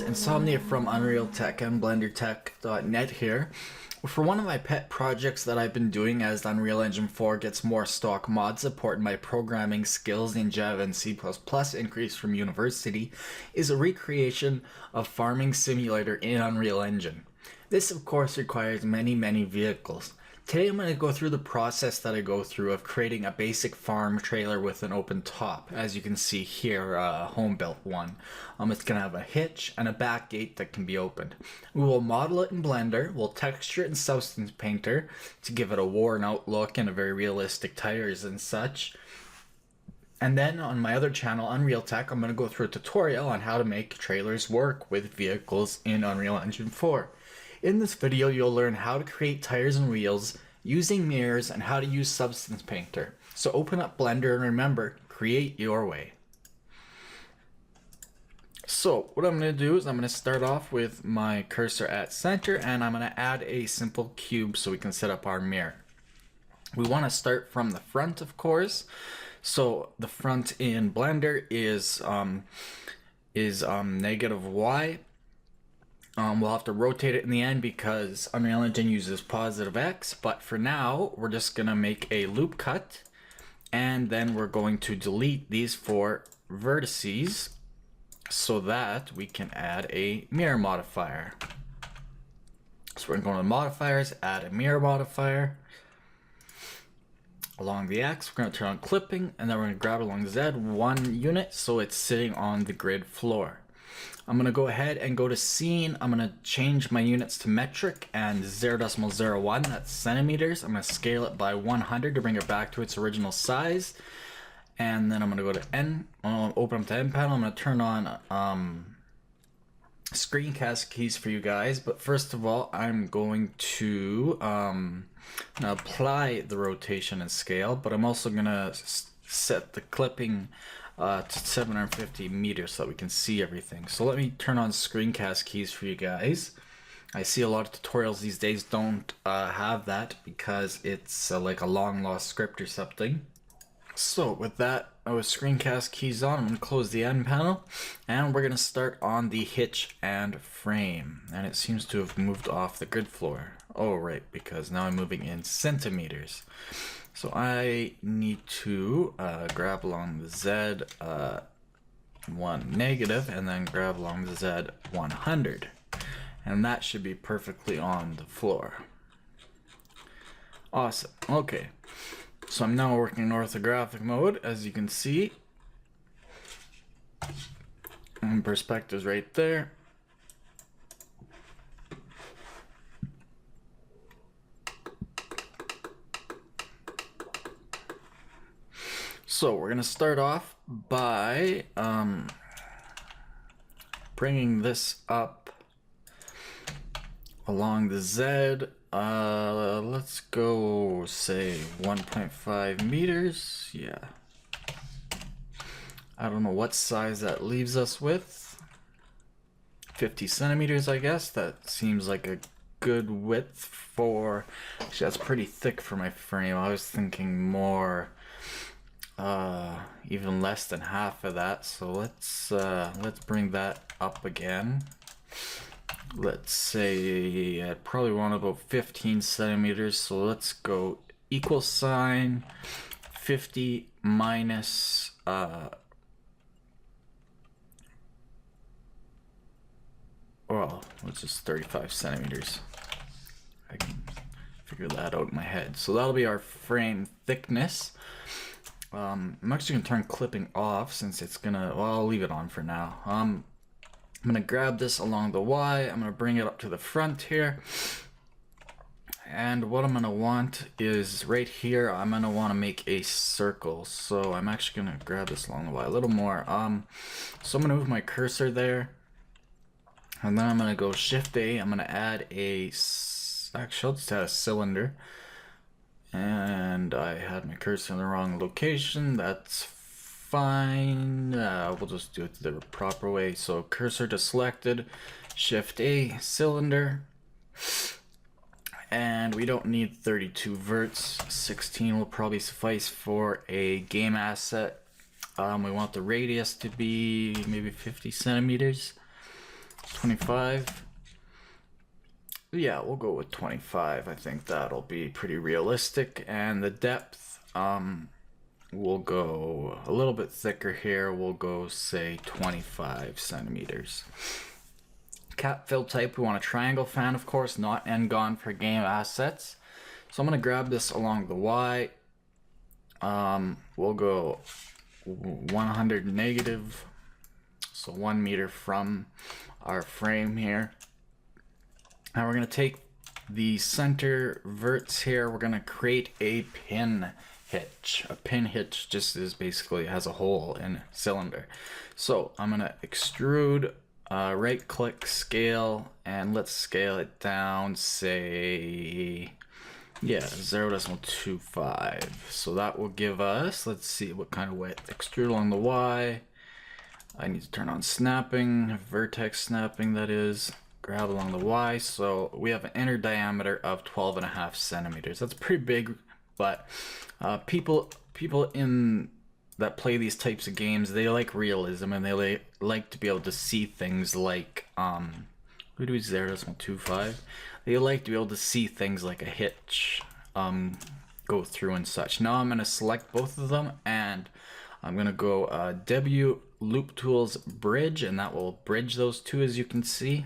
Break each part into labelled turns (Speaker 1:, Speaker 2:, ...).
Speaker 1: friends, Insomnia from Unreal Tech and BlenderTech.net here. For one of my pet projects that I've been doing as Unreal Engine 4 gets more stock mod support and my programming skills in Java and C++ increase from university is a recreation of Farming Simulator in Unreal Engine. This of course requires many vehicles. Today I'm going to go through the process that I go through of creating a basic farm trailer with an open top. As you can see here, home built one. It's going to have a hitch and a back gate that can be opened. We will model it in Blender, we'll texture it in Substance Painter to give it a worn out look and a very realistic tires and such. And then on my other channel, Unreal Tech, I'm going to go through a tutorial on how to make trailers work with vehicles in Unreal Engine 4. In this video, you'll learn how to create tires and wheels using mirrors and how to use Substance Painter. So open up Blender and remember, create your way. So what I'm going to do is I'm going to start off with my cursor at center and I'm going to add a simple cube so we can set up our mirror. We want to start from the front, of course. So the front in Blender is negative Y. We'll have to rotate it in the end because Unreal Engine uses positive X, but for now we're just gonna make a loop cut and then we're going to delete these 4 vertices so that we can add a mirror modifier. So we're going to modifiers, add a mirror modifier. Along the X, we're going to turn on clipping and then we're going to grab along Z 1 unit so it's sitting on the grid floor. I'm going to go ahead and go to scene. I'm going to change my units to metric and 0.01, that's centimeters. I'm going to scale it by 100 to bring it back to its original size. And then I'm going to go to N, open up the N panel. I'm going to turn on screencast keys for you guys. But first of all, I'm going to apply the rotation and scale, but I'm also going to set the clipping to 750 meters so that we can see everything. So let me turn on screencast keys for you guys. I see a lot of tutorials these days don't have that because it's like a long lost script or something. So with that, with screencast keys on, I'm going to close the end panel and we're going to start on the hitch and frame. And it seems to have moved off the grid floor. Oh right, because now I'm moving in centimeters. So I need to grab along the Z 1 negative and then grab along the Z 100. And that should be perfectly on the floor. Awesome. Okay. So I'm now working in orthographic mode, as you can see. And perspective's right there. So we're gonna start off by bringing this up along the Z. Let's go say 1.5 meters. Yeah. I don't know what size that leaves us with. 50 centimeters, I guess. That seems like a good width for. Actually, that's pretty thick for my frame. I was thinking more. Even less than half of that. So let's bring that up again. Let's say I probably want about 15 centimeters. So let's go equal sign 50 minus well, let's just 35 centimeters. I can figure that out in my head. So that'll be our frame thickness. I'm actually going to turn clipping off since it's going to, well, I'll leave it on for now. I'm going to grab this along the Y. I'm going to bring it up to the front here. And what I'm going to want is right here, I'm going to want to make a circle. So I'm actually going to grab this along the Y a little more. So I'm going to move my cursor there. And then I'm going to go Shift A. I'm going to add actually, I'll just add a cylinder. And I had my cursor in the wrong location. That's fine. We'll just do it the proper way. So cursor to selected, Shift A, cylinder. And we don't need 32 verts. 16 will probably suffice for a game asset. We want the radius to be maybe 50 centimeters. 25. Yeah, we'll go with 25. I think that'll be pretty realistic. And the depth, we'll go a little bit thicker here. We'll go, say, 25 centimeters. Cap fill type, we want a triangle fan, of course, not N-gon for game assets. So I'm going to grab this along the Y. We'll go 100 negative, so 1 meter from our frame here. Now we're going to take the center verts here. We're going to create a pin hitch. A pin hitch just is basically has a hole in a cylinder. So I'm going to extrude, right click, scale, and let's scale it down, say, yeah, 0.25. So that will give us, let's see what kind of width. Extrude along the Y. I need to turn on snapping, vertex snapping that is. Grab along the Y. So we have an inner diameter of 12.5 centimeters. That's pretty big, but people in that play these types of games, they like realism and they like to be able to see things like we do 0.25. They like to be able to see things like a hitch go through and such. Now I'm going to select both of them and I'm going to go W Loop Tools Bridge, and that will bridge those two, as you can see.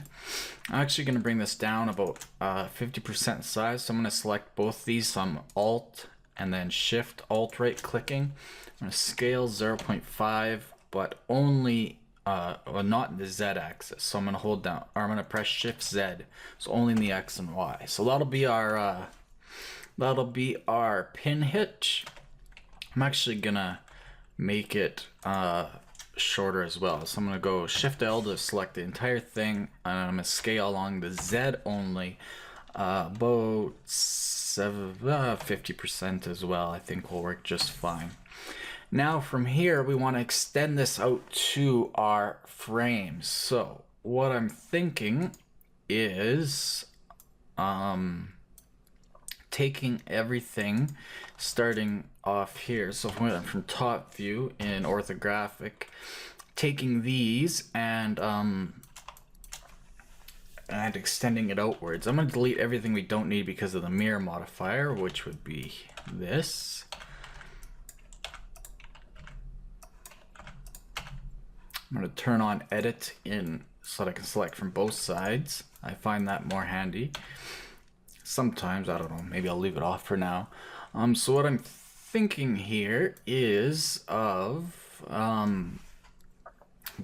Speaker 1: I'm actually going to bring this down about 50% size, so I'm going to select both these. So I'm Alt and then Shift Alt right clicking. I'm going to scale 0.5, but only well, not in the Z axis. So I'm going to hold down, or I'm going to press Shift Z, so only in the X and Y. So that'll be our pin hitch. I'm actually gonna make it shorter as well. So I'm gonna go Shift L to select the entire thing, and I'm gonna scale along the Z only, about 50% as well. I think will work just fine. Now from here, we want to extend this out to our frames. So what I'm thinking is taking everything starting off here. So if we went from top view in orthographic, taking these and extending it outwards. I'm going to delete everything we don't need because of the mirror modifier, which would be this. I'm going to turn on edit in so that I can select from both sides. I find that more handy. Sometimes, I don't know, maybe I'll leave it off for now. So what I'm thinking here is of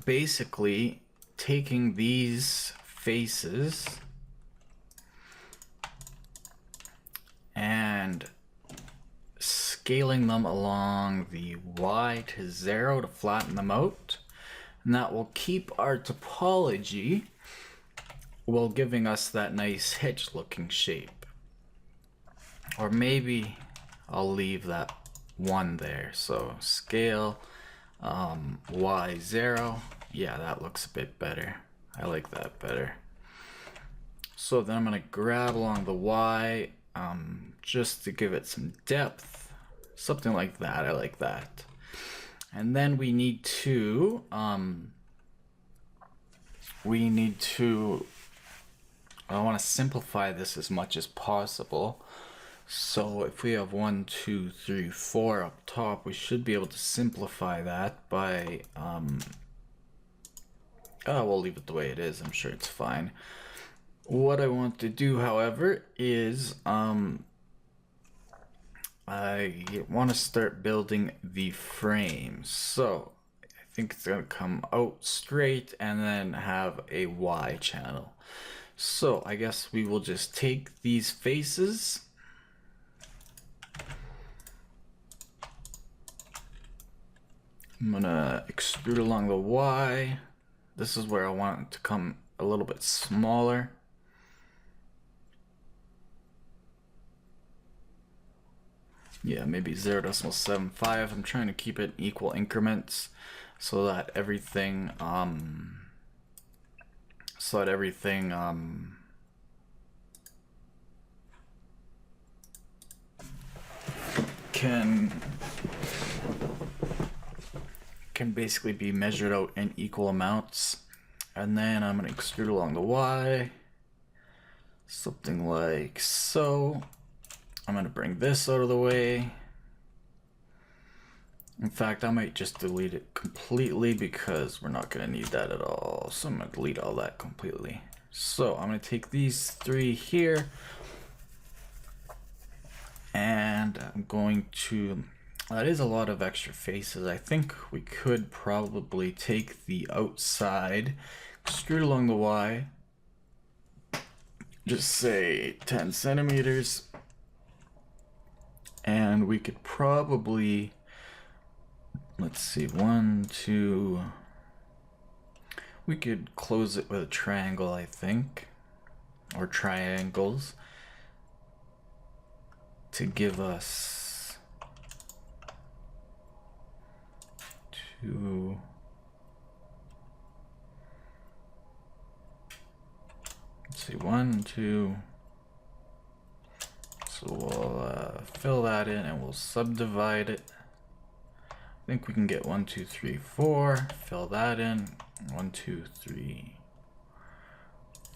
Speaker 1: basically taking these faces and scaling them along the Y to 0 to flatten them out. And that will keep our topology while giving us that nice hitch looking shape. Or maybe I'll leave that 1 there. So scale Y0. Yeah, that looks a bit better. I like that better. So then I'm going to grab along the Y just to give it some depth. Something like that. I like that. And then we need to I want to simplify this as much as possible. So if we have 1, 2, 3, 4 up top, we should be able to simplify that by we'll leave it the way it is. I'm sure it's fine. What I want to do, however, is I want to start building the frame. So I think it's going to come out straight and then have a Y channel. So I guess we will just take these faces I'm gonna extrude along the Y. This is where I want it to come a little bit smaller. Yeah, maybe 0.75. I'm trying to keep it in equal increments so that everything can basically be measured out in equal amounts. And then I'm gonna extrude along the Y, something like so. I'm gonna bring this out of the way. In fact, I might just delete it completely because we're not gonna need that at all. So I'm gonna delete all that completely. So I'm gonna take these three here and I'm going to, that is a lot of extra faces. I think we could probably take the outside, extrude along the Y, just say 10 centimeters, and we could probably, let's see, 1, 2, we could close it with a triangle, I think, or triangles, to give us 2, let's see, 1, 2, so we'll fill that in and we'll subdivide it. I think we can get 1, 2, 3, 4, fill that in, 1, 2, 3,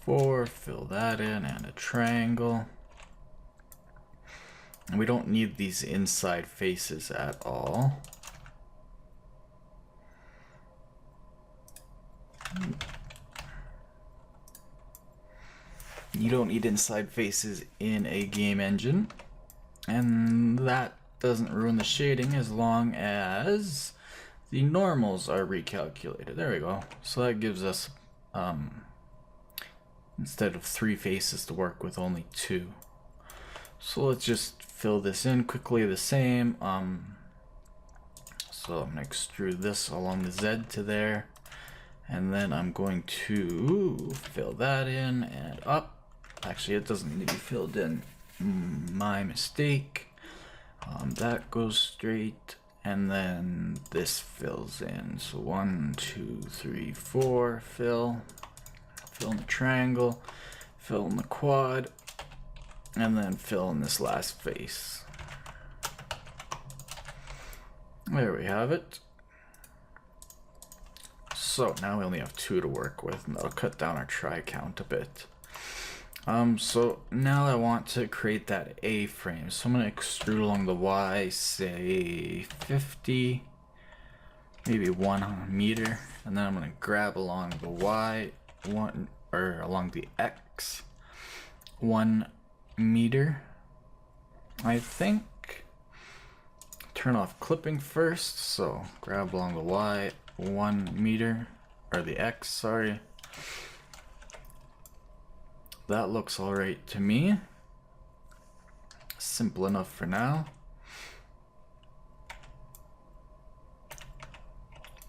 Speaker 1: 4, fill that in, and a triangle. And we don't need these inside faces at all. You don't need inside faces in a game engine, and that doesn't ruin the shading as long as the normals are recalculated. There we go. So that gives us, instead of 3 faces to work with, only 2. So let's just fill this in quickly the same. So I'm gonna extrude this along the Z to there, and then I'm going to fill that in and up. Actually, it doesn't need to be filled in. My mistake. That goes straight, and then this fills in. So 1, 2, 3, 4, fill in the triangle, fill in the quad, and then fill in this last face. There we have it. So now we only have 2 to work with, and that'll cut down our try count a bit. So now I want to create that A-frame. So I'm gonna extrude along the Y, say 50, maybe 1 meter, and then I'm gonna grab along the Y, along the X, 1 meter, I think. Turn off clipping first, so grab along the Y, 1 meter, or the X, sorry. That looks alright to me. Simple enough for now.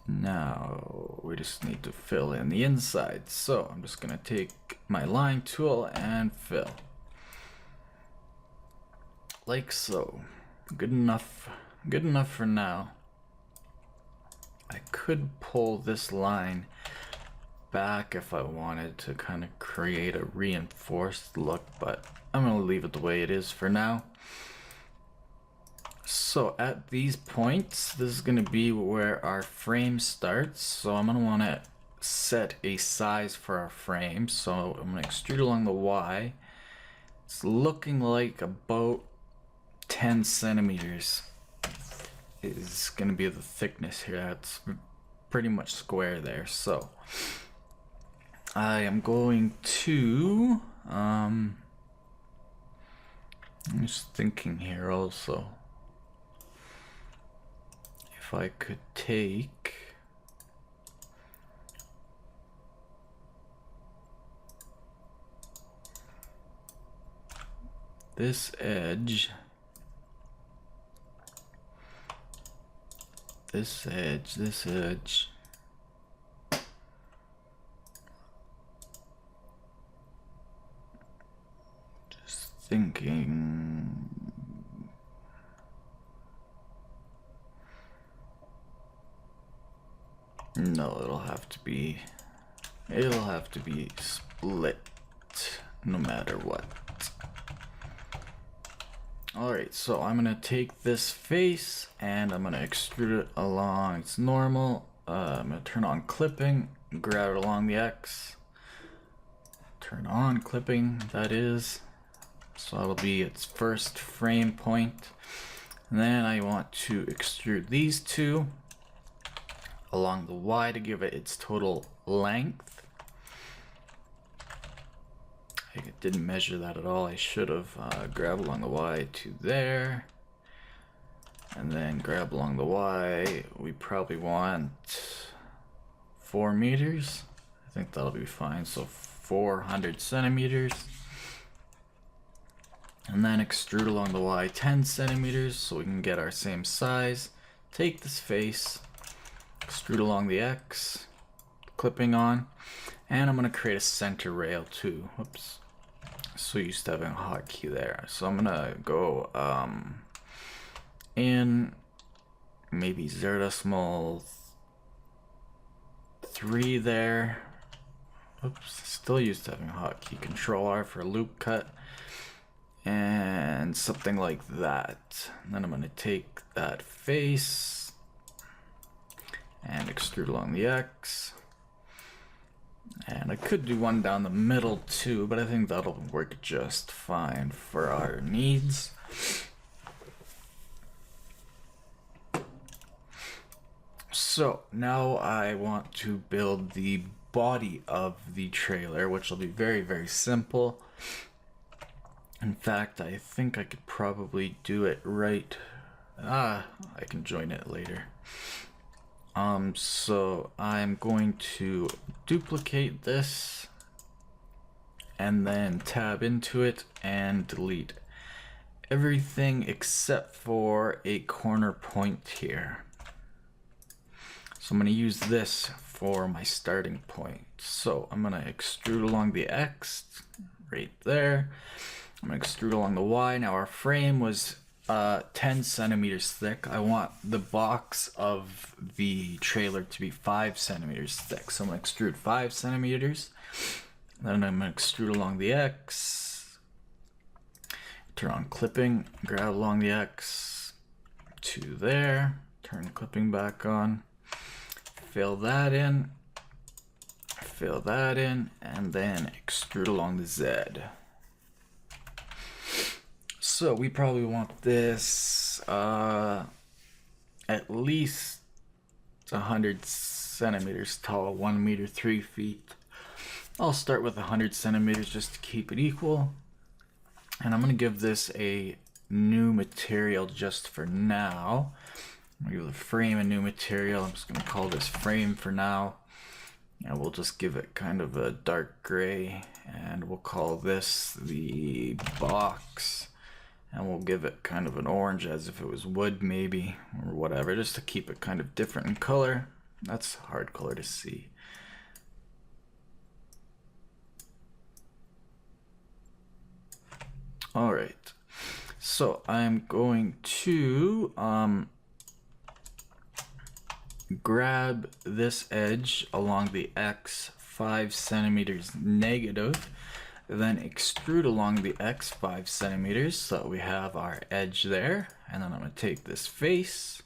Speaker 1: Now we just need to fill in the inside. So I'm just gonna take my line tool and fill. Like so. Good enough for now. I could pull this line back if I wanted to kind of create a reinforced look, but I'm gonna leave it the way it is for now. So at these points, this is gonna be where our frame starts. So I'm gonna wanna set a size for our frame. So I'm gonna extrude along the Y. It's looking like about 10 centimeters is gonna be the thickness here. It's pretty much square there. So I am going to, I'm just thinking here also, if I could take this edge, this edge, thinking, no, it'll have to be split no matter what. Alright, so I'm gonna take this face and I'm gonna extrude it along its normal. I'm gonna turn on clipping grab it along the X, turn on clipping, that is. So that'll be its first frame point. And then I want to extrude these two along the Y to give it its total length. I didn't measure that at all. I should have. Grab along the Y to there. And then grab along the Y. We probably want 4 meters. I think that'll be fine. So 400 centimeters. And then extrude along the Y 10 centimeters so we can get our same size. Take this face, extrude along the X, clipping on, and I'm going to create a center rail too. Whoops. So used to having a hotkey there. So I'm going to go in maybe 0.3 there. Oops, still used to having a hotkey. Control R for a loop cut. And something like that. And then I'm going to take that face and extrude along the X. And I could do one down the middle too, but I think that'll work just fine for our needs. So now I want to build the body of the trailer, which will be very, very simple. In fact, I think I could probably do it right. I can join it later. So I'm going to duplicate this and then tab into it and delete everything except for a corner point here. So I'm going to use this for my starting point. So I'm going to extrude along the X right there. I'm going to extrude along the Y. Now our frame was 10 centimeters thick. I want the box of the trailer to be 5 centimeters thick. So I'm going to extrude 5 centimeters. Then I'm going to extrude along the X. Turn on clipping. Grab along the X to there. Turn clipping back on. Fill that in. Fill that in. And then extrude along the Z. So we probably want this at least 100 centimeters tall, 1 meter 3 feet. I'll start with 100 centimeters just to keep it equal. And I'm going to give this a new material just for now. I'm going to give the frame a new material. I'm just going to call this frame for now. And we'll just give it kind of a dark gray. And we'll call this the box. And we'll give it kind of an orange as if it was wood maybe, or whatever, just to keep it kind of different in color. That's a hard color to see. All right, so I'm going to grab this edge along the X 5 centimeters negative. Then extrude along the X 5 centimeters so we have our edge there. And then I'm going to take this face.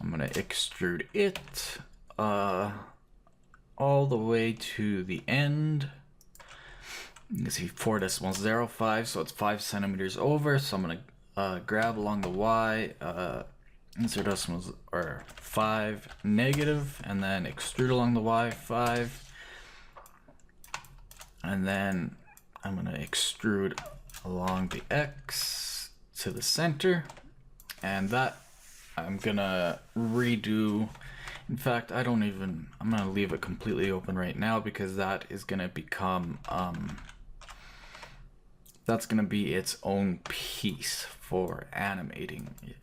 Speaker 1: I'm going to extrude it all the way to the end. You can see 4.05, so it's 5 centimeters over. So I'm going to grab along the Y, insert decimals or 5 negative, and then extrude along the Y 5. And then I'm going to extrude along the X to the center. And that I'm going to redo. In fact, I'm going to leave it completely open right now because that is going to become, that's going to be its own piece for animating it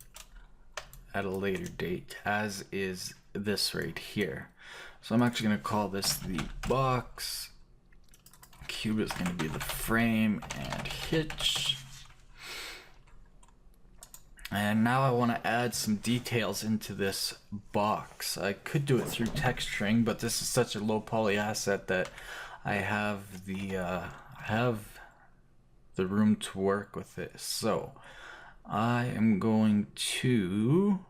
Speaker 1: at a later date, as is this right here. So I'm actually going to call this the box. Cube is going to be the frame and hitch. And now I want to add some details into this box. I could do it through texturing, but this is such a low poly asset that I have the room to work with it. So I am going to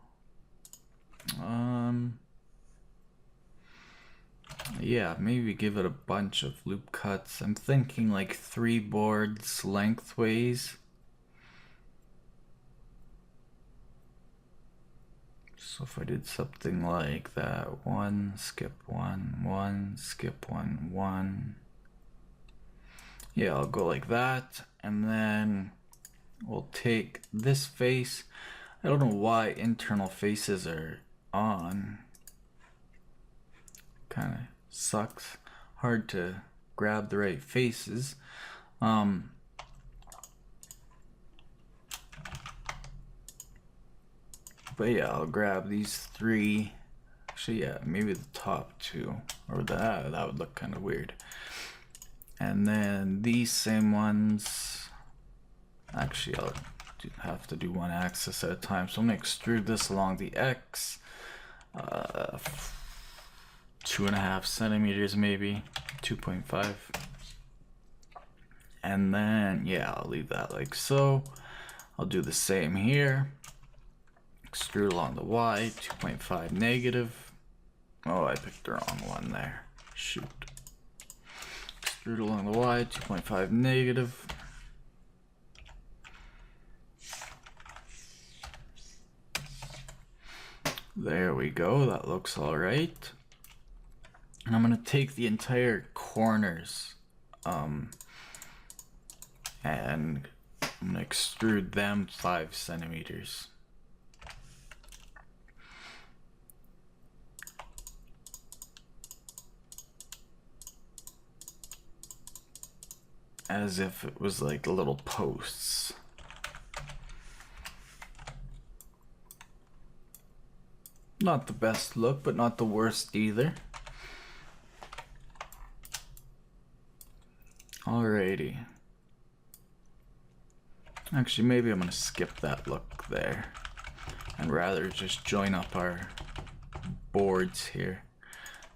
Speaker 1: Yeah, maybe give it a bunch of loop cuts. I'm thinking like 3 boards lengthways. So if I did something like that, 1, skip 1, 1, skip 1, 1. Yeah, I'll go like that, and then we'll take this face. I don't know why internal faces are on. Kind of sucks. Hard to grab the right faces. But yeah, I'll grab these 3. Actually, yeah, maybe the top 2, or that would look kind of weird. And then these same ones. Actually, I'll have to do one axis at a time. So I'm gonna extrude this along the X, 2.5 centimeters, maybe 2.5. And then yeah, I'll leave that like so. I'll do the same here. Extrude along the Y, 2.5 negative. Oh, I picked the wrong one there. Shoot. Extrude along the Y, 2.5 negative. There we go, that looks all right. And I'm gonna take the entire corners and I'm gonna extrude them 5 centimeters. As if it was like little posts. Not the best look, but not the worst either. Alrighty. Actually, maybe I'm gonna skip that look there and rather just join up our boards here.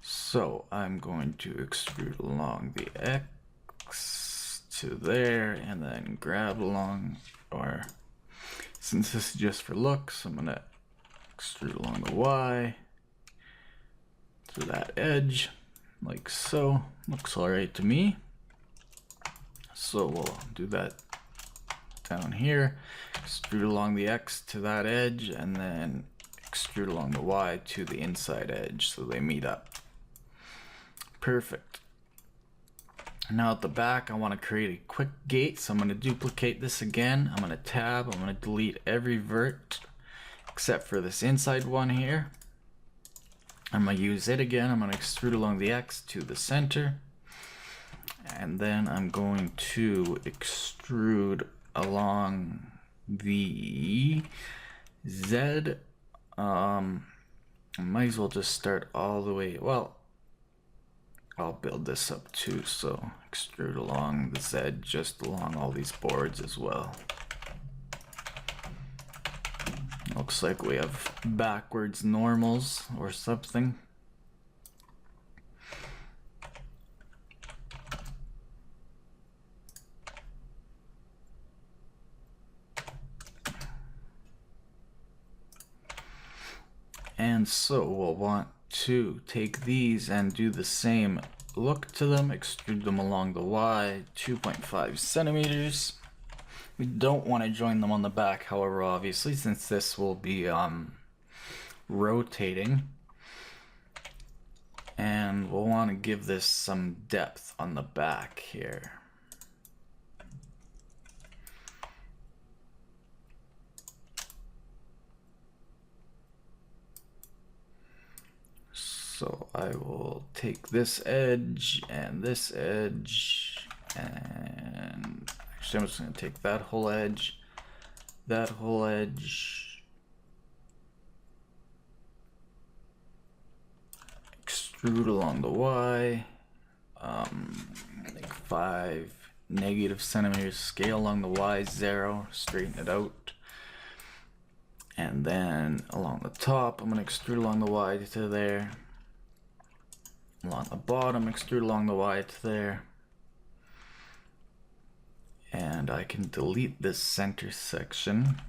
Speaker 1: So I'm going to extrude along the X to there and then grab along, or since this is just for looks, I'm gonna extrude along the Y to that edge like so. Looks all right to me. So we'll do that down here, extrude along the X to that edge, and then extrude along the Y to the inside edge so they meet up. Perfect. Now at the back, I want to create a quick gate, so I'm going to duplicate this again. I'm going to tab, I'm going to delete every vert except for this inside one here. I'm going to use it again. I'm going to extrude along the X to the center, and then I'm going to extrude along the Z. I might as well just start all the way. Well, I'll build this up too, so extrude along the Z just along all these boards as well. Looks like we have backwards normals or something. And so we'll want to take these and do the same look to them, extrude them along the Y, 2.5 centimeters. We don't want to join them on the back, however, obviously, since this will be rotating. And we'll want to give this some depth on the back here. So I will take this edge, and actually I'm just going to take that whole edge, extrude along the Y, like 5 negative centimeters, scale along the Y, 0, straighten it out. And then along the top, I'm going to extrude along the Y to there. Along the bottom, extrude along the Y to there. And I can delete this center section.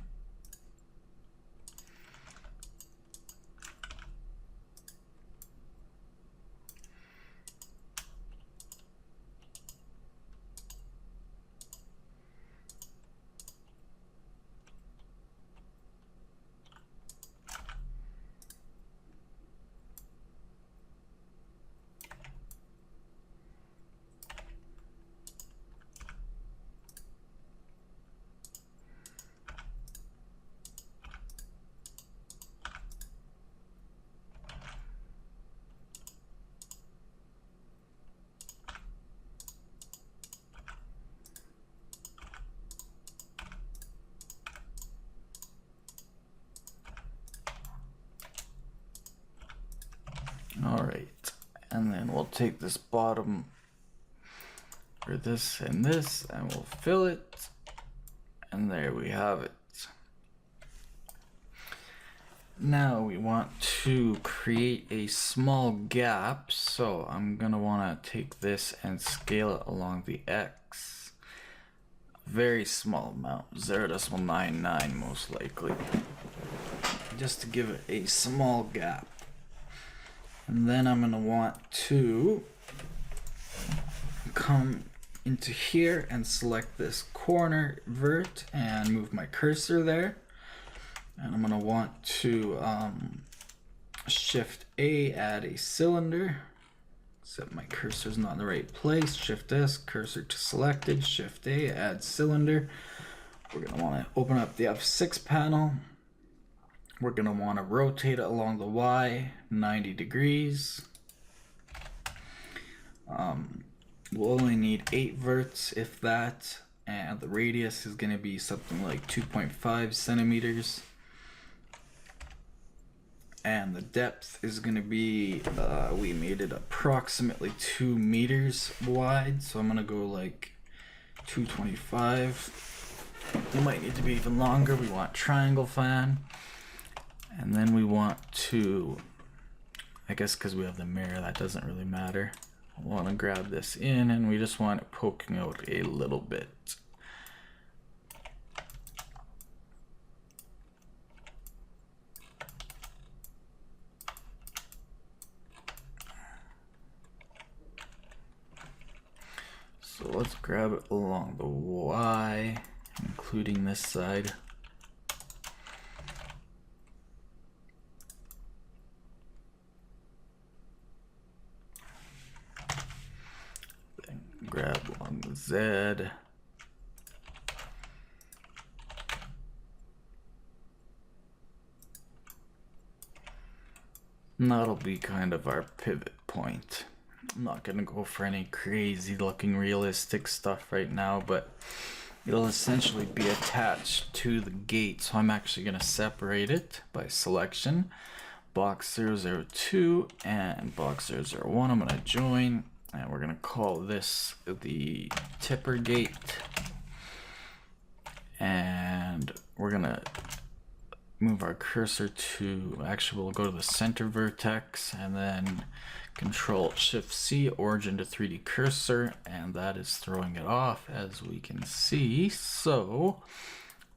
Speaker 1: All right, and then we'll take this bottom for this, and we'll fill it, and there we have it. Now we want to create a small gap, so I'm gonna want to take this and scale it along the X. Very small amount, 0.99 most likely, just to give it a small gap. And then I'm gonna want to come into here and select this corner vert and move my cursor there. And I'm gonna want to Shift A, add a cylinder. Except my cursor's not in the right place. Shift S, cursor to selected. Shift A, add cylinder. We're gonna want to open up the F6 panel. We're gonna want to rotate it along the Y 90 degrees. We'll only need 8 verts, if that, and the radius is gonna be something like 2.5 centimeters. And the depth is going to be, we made it approximately 2 meters wide, so I'm going to go like 225. It might need to be even longer. We want triangle fan. And then we want to, I guess because we have the mirror, that doesn't really matter. I want to grab this in, and we just want it poking out a little bit. So let's grab it along the Y, including this side. Then grab along the Z. And that'll be kind of our pivot point. I'm not gonna go for any crazy looking realistic stuff right now, but it'll essentially be attached to the gate. So I'm actually gonna separate it by selection. Box 002 and box 001 I'm gonna join, and we're gonna call this the tipper gate. And we're gonna move our cursor to, actually we'll go to the center vertex, and then Control Shift C, origin to 3D cursor, and that is throwing it off, as we can see. So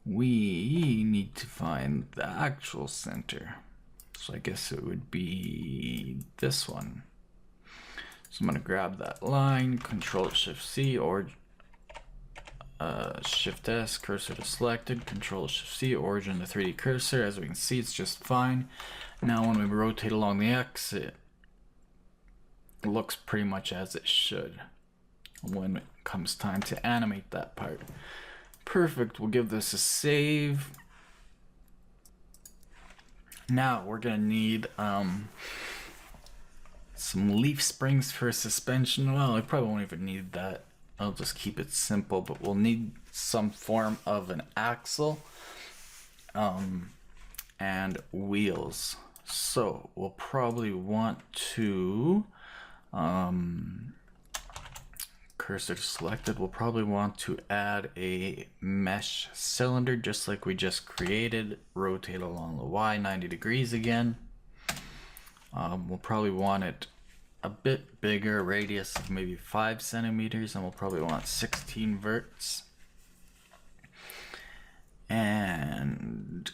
Speaker 1: we need to find the actual center. So I guess it would be this one. So I'm gonna grab that line, Control Shift C, or Shift S, cursor to selected, Control Shift C, origin to 3D cursor. As we can see, it's just fine. Now when we rotate along the X, it looks pretty much as it should when it comes time to animate that part. Perfect, we'll give this a save. Now we're gonna need some leaf springs for suspension. Well, I probably won't even need that. I'll just keep it simple, but we'll need some form of an axle and wheels. So we'll probably want to cursor selected, we'll probably want to add a mesh cylinder just like we just created. Rotate along the Y 90 degrees again. We'll probably want it a bit bigger, radius of maybe 5 centimeters, and we'll probably want 16 verts. And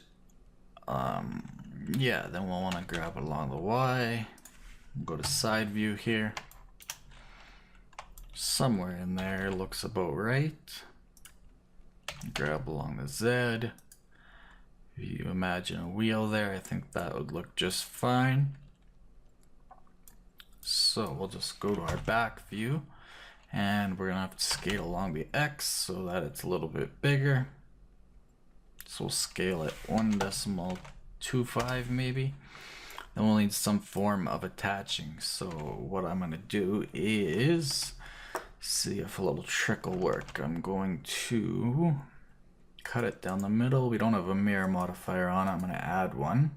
Speaker 1: yeah, then we'll want to grab it along the Y. Go to side view here. Somewhere in there looks about right. Grab along the Z. If you imagine a wheel there, I think that would look just fine. So we'll just go to our back view, and we're gonna have to scale along the X so that it's a little bit bigger. So we'll scale it 1.25 maybe. Then we'll need some form of attaching. So what I'm gonna do is see if a little trick will work. I'm going to cut it down the middle. We don't have a mirror modifier on. I'm gonna add one.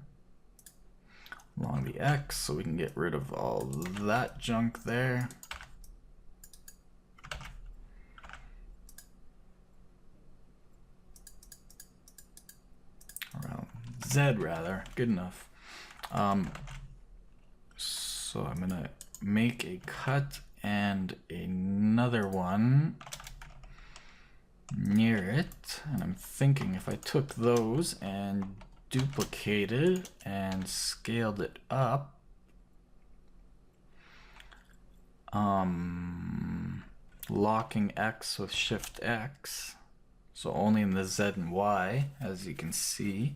Speaker 1: along the X so we can get rid of all that junk there. Around Z rather, good enough. So I'm gonna make a cut and another one near it, and I'm thinking if I took those and duplicated and scaled it up, locking X with Shift X, so only in the Z and Y, as you can see,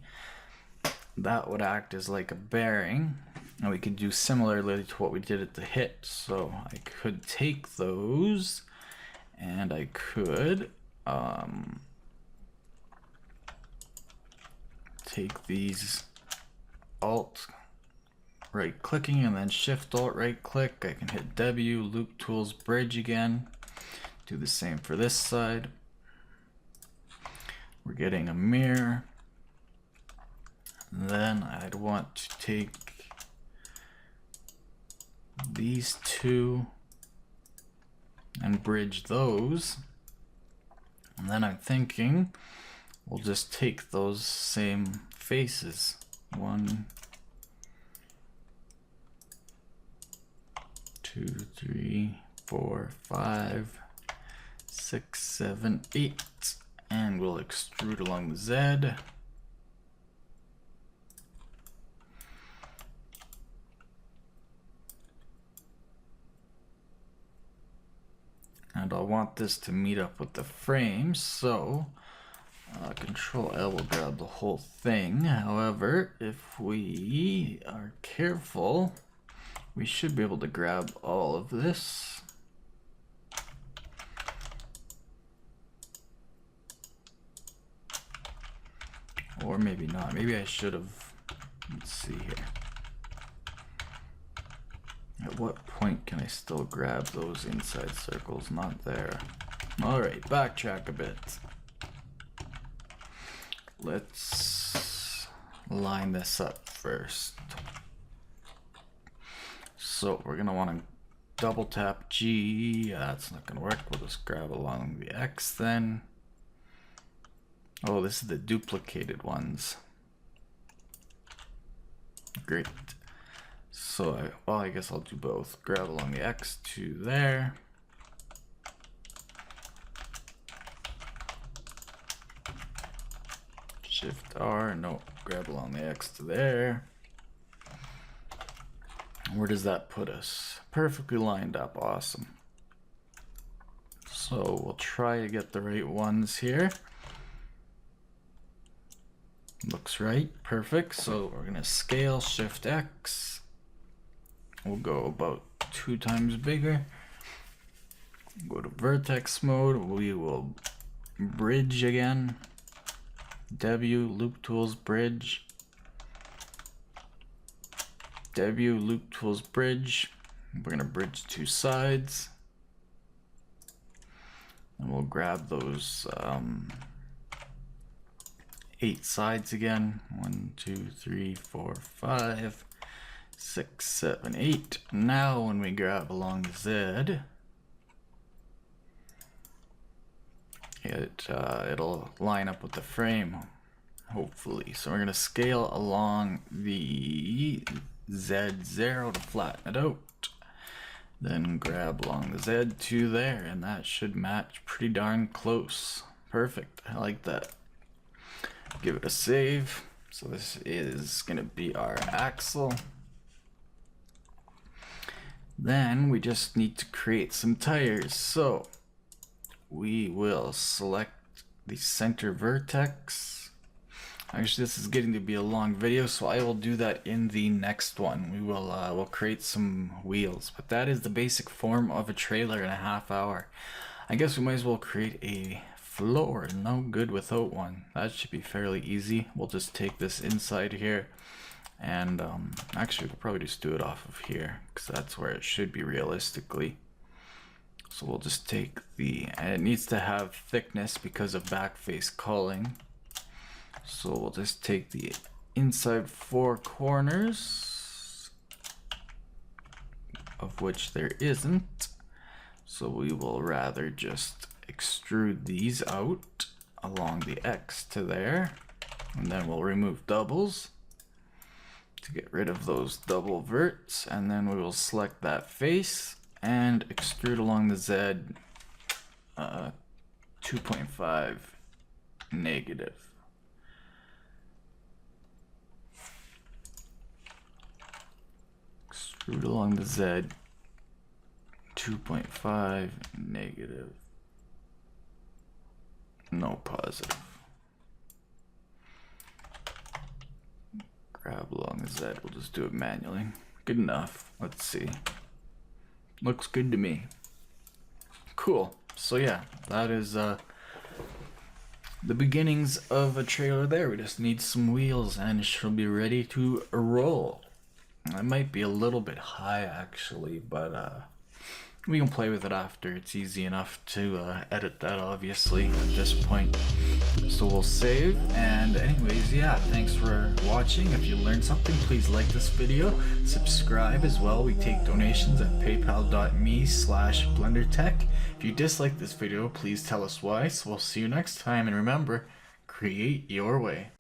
Speaker 1: that would act as like a bearing, and we could do similarly to what we did at the hit. So I could take those and I could take these, Alt right clicking and then Shift Alt right click. I can hit W, Loop Tools, Bridge again. Do the same for this side. We're getting a mirror. Then I'd want to take these two and bridge those. And then I'm thinking we'll just take those same faces. 1, 2, 3, 4, 5, 6, 7, 8. And we'll extrude along the Z. And I'll want this to meet up with the frame, so Control L will grab the whole thing. However, if we are careful, we should be able to grab all of this. Or maybe not. Maybe I should have. Let's see here. At what point can I still grab those inside circles? Not there. Alright, backtrack a bit. Let's line this up first. So we're going to want to double tap G. That's not going to work. We'll just grab along the X then. Oh, this is the duplicated ones. Great. So, well, I guess I'll do both. Grab along the X to there. Shift R, no, grab along the X to there. Where does that put us? Perfectly lined up, awesome. So we'll try to get the right ones here. Looks right, perfect. So we're gonna scale, Shift X. We'll go about 2 times bigger. Go to vertex mode. We will bridge again. W, Loop Tools, Bridge. W, Loop Tools, Bridge. We're gonna bridge 2 sides. And we'll grab those 8 sides again. 1, 2, 3, 4, 5. 6, 7, 8. Now when we grab along the Z, it'll line up with the frame, hopefully. So we're going to scale along the Z0 to flatten it out. Then grab along the Z to there, and that should match pretty darn close. Perfect, I like that. Give it a save. So this is going to be our axle. Then we just need to create some tires. So we will select the center vertex. Actually, this is getting to be a long video, so I will do that in the next one. We will we'll create some wheels, but that is the basic form of a trailer in a half hour. I guess we might as well create a floor. No good without one. That should be fairly easy. We'll just take this inside here. And actually, we'll probably just do it off of here because that's where it should be realistically. So we'll just take and it needs to have thickness because of backface culling. So we'll just take the inside 4 corners, of which there isn't. So we will rather just extrude these out along the X to there, and then we'll remove doubles to get rid of those double verts, and then we will select that face and extrude along the Z 2.5 negative. Extrude along the Z 2.5 negative. No positive. Grab along the Z, we'll just do it manually. Good enough. Let's see. Looks good to me. Cool. So yeah, that is the beginnings of a trailer there. We just need some wheels and she'll be ready to roll. It might be a little bit high actually, but we can play with it after. It's easy enough to edit that obviously at this point. So we'll save, and anyways, yeah, thanks for watching. If you learned something, please like this video, subscribe as well. We take donations at paypal.me/BlenderTech. If you dislike this video, please tell us why. So we'll see you next time, and remember, create your way.